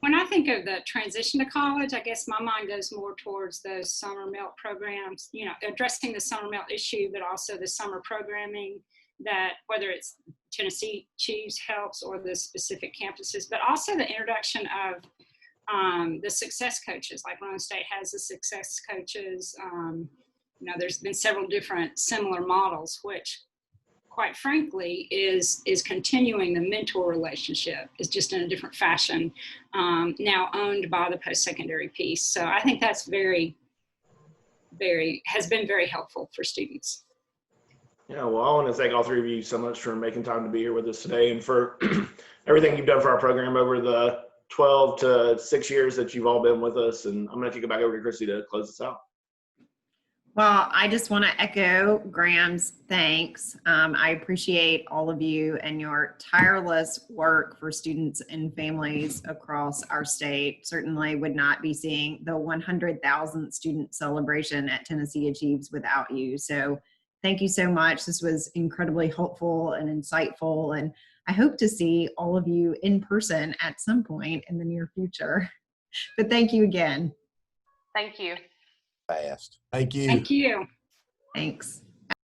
When I think of the transition to college, I guess my mind goes more towards those summer melt programs, addressing the summer melt issue, but also the summer programming that whether it's tnAchieves helps or the specific campuses, but also the introduction of the success coaches, like Roane State has the success coaches. There's been several different similar models, which quite frankly is continuing the mentor relationship. Is just in a different fashion, now owned by the post-secondary piece. So I think that's has been very helpful for students. Yeah, well, I want to thank all three of you so much for making time to be here with us today and for everything you've done for our program over the 12 to 6 years that you've all been with us. And I'm going to kick it back over to Chrissy to close this out. Well, I just want to echo Graham's thanks. I appreciate all of you and your tireless work for students and families across our state. Certainly would not be seeing the 100,000th student celebration at tnAchieves without you. So thank you so much. This was incredibly helpful and insightful, and I hope to see all of you in person at some point in the near future. But thank you again. Thank you. Fast. Thank you. Thank you. Thanks.